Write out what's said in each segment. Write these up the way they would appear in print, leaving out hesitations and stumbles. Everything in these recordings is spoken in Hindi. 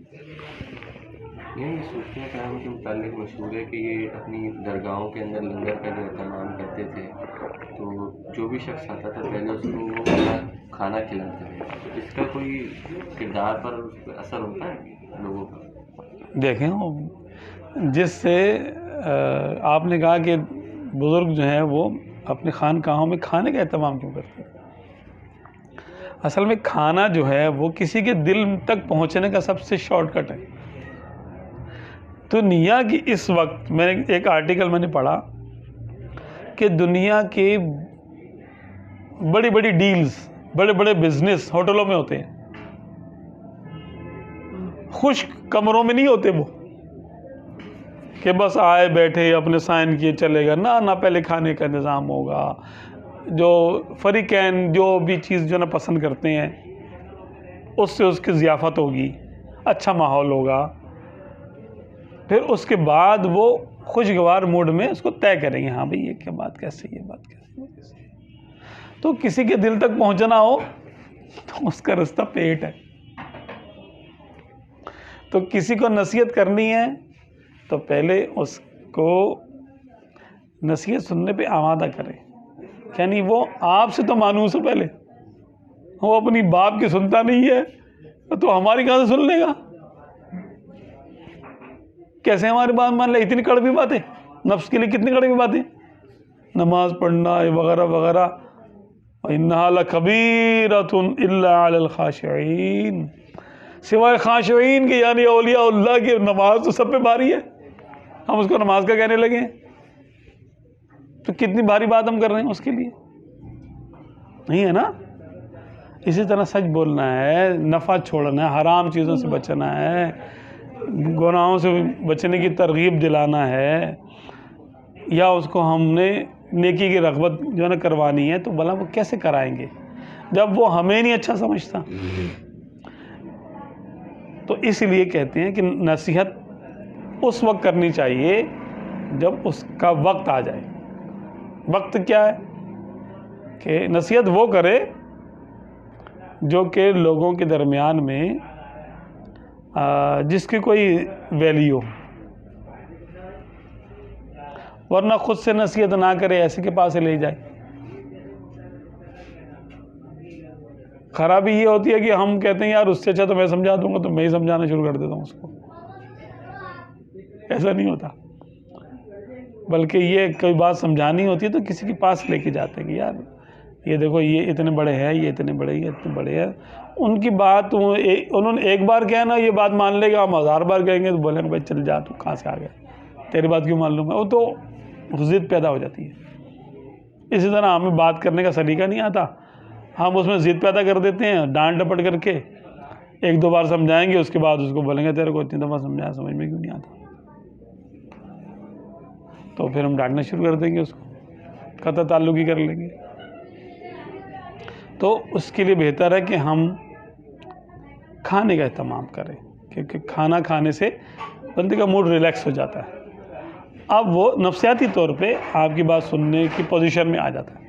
यही सूफिया कराम के मुतालिक मशहूर है कि ये अपनी दरगाहों के अंदर लंगर का जो एहतमाम करते थे, तो जो भी शख्स आता था पहले उसको वो खाना खिलाते थे। तो इसका कोई किरदार पर असर होता है लोगों का? देखें, जिससे आपने कहा कि बुज़ुर्ग जो हैं वो अपने खानकाहों में खाने का एहतमाम क्यों करते हैं। असल में खाना जो है वो किसी के दिल तक पहुंचने का सबसे शॉर्टकट है। तो दुनिया की इस वक्त मैंने एक आर्टिकल पढ़ा कि दुनिया के बड़ी बड़ी डील्स, बड़े बड़े बिजनेस होटलों में होते हैं, खुश कमरों में नहीं होते वो कि बस आए बैठे अपने साइन किए चलेगा ना, पहले खाने का इंतज़ाम होगा, जो फरीकैन जो भी चीज़ जो ना पसंद करते हैं उससे उसकी ज़ियाफ़त होगी, अच्छा माहौल होगा, फिर उसके बाद वो खुशगवार मूड में उसको तय करेंगे, हाँ भाई ये क्या बात कैसे, ये बात कैसे। तो किसी के दिल तक पहुंचना हो तो उसका रास्ता पेट है। तो किसी को नसीहत करनी है तो पहले उसको नसीहत सुनने पे आमादा करें। यानी वो आपसे तो मानूस है, पहले वो अपनी बाप की सुनता नहीं है तो हमारी कहाँ से सुन लेगा। कैसे हमारी बात मान ले, इतनी कड़वी बातें, नफ्स के लिए कितनी कड़वी बातें, नमाज पढ़ना वगैरह वगैरह। इन्नहा लकबीरतुन इल्ला अलल खाशिईन, सिवाय खाशिईन के यानी औलियाउल्लाह की नमाज तो सब पे भारी है, हम उसको नमाज का कहने लगे। तो कितनी भारी बात हम कर रहे हैं उसके लिए, नहीं है ना। इसी तरह सच बोलना है, नफ़ा छोड़ना है, हराम चीज़ों से बचना है, गुनाहों से बचने की तरगीब दिलाना है, या उसको हमने नेकी की रग़बत जो है ना करवानी है, तो भला वो कैसे कराएंगे जब वो हमें नहीं अच्छा समझता। तो इसलिए कहते हैं कि नसीहत उस वक्त करनी चाहिए जब उसका वक्त आ जाए। वक्त क्या है कि नसीहत वो करे जो कि लोगों के दरमियान में जिसकी कोई वैल्यू, वरना खुद से नसीहत ना करे, ऐसे के पास से ले जाए। खराबी ये होती है कि हम कहते हैं यार उससे अच्छा तो मैं समझा दूंगा, तो मैं ही समझाना शुरू कर देता हूँ उसको। ऐसा नहीं होता, बल्कि ये कोई बात समझानी होती है तो किसी के पास लेके जाते हैं कि यार ये देखो ये इतने बड़े हैं, ये इतने बड़े, ये इतने बड़े हैं। उनकी बात उन्होंने एक बार कहा ना, ये बात मान लेगा, हम 1000 बार कहेंगे तो बोलेंगे भाई चल जा, तू कहाँ से आ गया, तेरी बात क्यों मान लूँ मैं। वो तो ज़िद पैदा हो जाती है। इसी तरह हमें बात करने का सलीका नहीं आता, हम उसमें ज़िद पैदा कर देते हैं, डांट डपट करके 1-2 बार समझाएंगे, उसके बाद उसको बोलेंगे तेरे को इतनी दफ़ा समझाया, समझ में क्यों नहीं आता। तो फिर हम डांटना शुरू कर देंगे, उसको कतई ताल्लुकी कर लेंगे। तो उसके लिए बेहतर है कि हम खाने का एहतमाम करें, क्योंकि खाना खाने से बंदे का मूड रिलैक्स हो जाता है। अब वो नफ्सियाती तौर पे आपकी बात सुनने की पोजीशन में आ जाता है।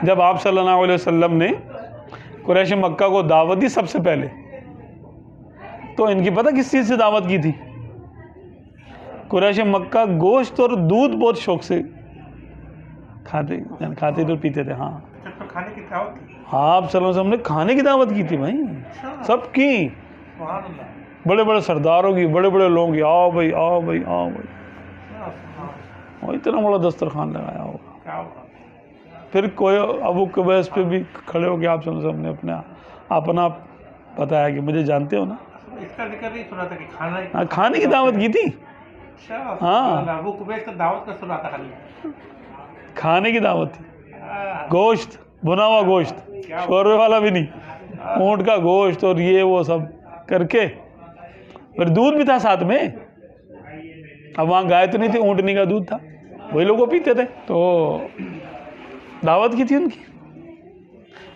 जब आप सल्लल्लाहु अलैहि वसल्लम ने कुरैश मक्का को दावत दी सबसे पहले, तो इनकी पता किस चीज़ से दावत की थी। कुरैश मक्का गोश्त और दूध बहुत शौक से खाते तो पीते थे। हाँ, खाने की दावत थी। हाँ, आप सल्लल्लाहु अलैहि वसल्लम ने खाने की दावत की थी भाई, सबकी, बड़े बड़े सरदारों की, बड़े बड़े लोगों की, आओ भाई आओ भाई आओ भाई, और इतना बड़ा दस्तरखान लगाया होगा। फिर कोई अबू कुबैस पे भी खड़े हो गए, आप सल्लल्लाहु अलैहि वसल्लम ने अपना बताया कि मुझे जानते हो ना। इसका जिक्र नहीं सुना था कि हाँ, खाने की दावत की थी। हाँ, अबू कुबैस का दावत का सुना था, खाली खाने की दावत थी। गोश्त, भुना हुआ गोश्त, शोरबे वाला भी नहीं, ऊँट का गोश्त और ये वो सब करके, फिर दूध भी था साथ में। अब वहाँ गाय तो नहीं थी, ऊँटनी का दूध था, वही लोग वो पीते थे। तो दावत की थी उनकी।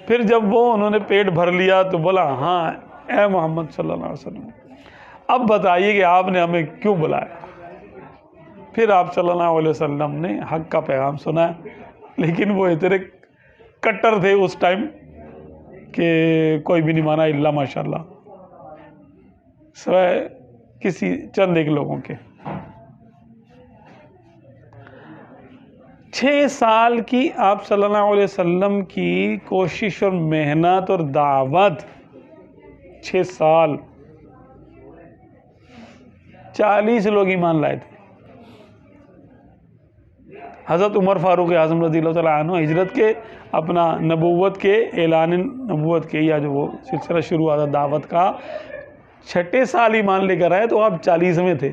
फिर जब वो उन्होंने पेट भर लिया तो बोला, हाँ ए मोहम्मद सल्लल्लाहु अलैहि वसल्लम, अब बताइए कि आपने हमें क्यों बुलाया। फिर आप सल्लल्लाहु अलैहि वसल्लम ने हक का पैगाम सुना, लेकिन वो इतने कट्टर थे उस टाइम कि कोई भी नहीं माना इल्ला माशाल्लाह। सिवाय किसी चंद एक लोगों के। 6 साल की आप सल्लल्लाहु अलैहि वसल्लम की कोशिश और मेहनत और दावत, 6 साल, 40 लोग ईमान लाए थे। हज़रत उमर फारूक आज़म रज़ियल्लाहु तआला अन्हु हिजरत के अपना नबूवत के ऐलान नबूवत के या जो वो सिलसिला शुरू हुआ था दावत का, 6ठे साल ईमान लेकर आए तो आप 40 में थे,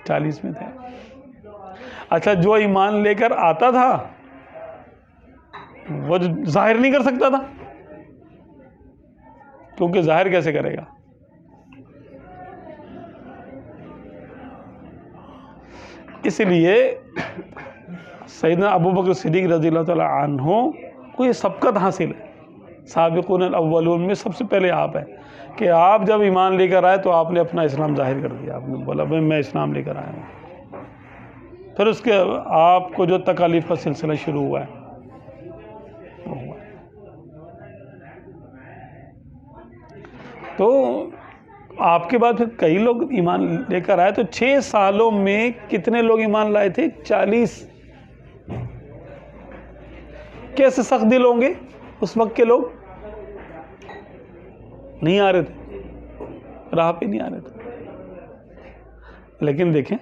40 में थे। अच्छा, जो ईमान लेकर आता था वो जाहिर नहीं कर सकता था, क्योंकि जाहिर कैसे करेगा? इसलिए सैयदना अबू बकर सिद्दीक़ रज़ियल्लाहु तआला अन्हु को ये सबकत हासिल है, साबिक़ून अव्वलून में सबसे पहले आप है कि आप जब ईमान लेकर आए तो आपने अपना इस्लाम जाहिर कर दिया। आपने बोला भाई मैं इस्लाम लेकर आया हूँ। फिर उसके आपको जो तकालीफ का सिलसिला शुरू हुआ है वो हुआ। तो आपके बाद फिर कई लोग ईमान लेकर आए। तो 6 सालों में कितने लोग ईमान लाए थे? 40। कैसे सख्त दिल होंगे उस वक्त के लोग? नहीं आ रहे थे, राह पे नहीं आ रहे थे। लेकिन देखें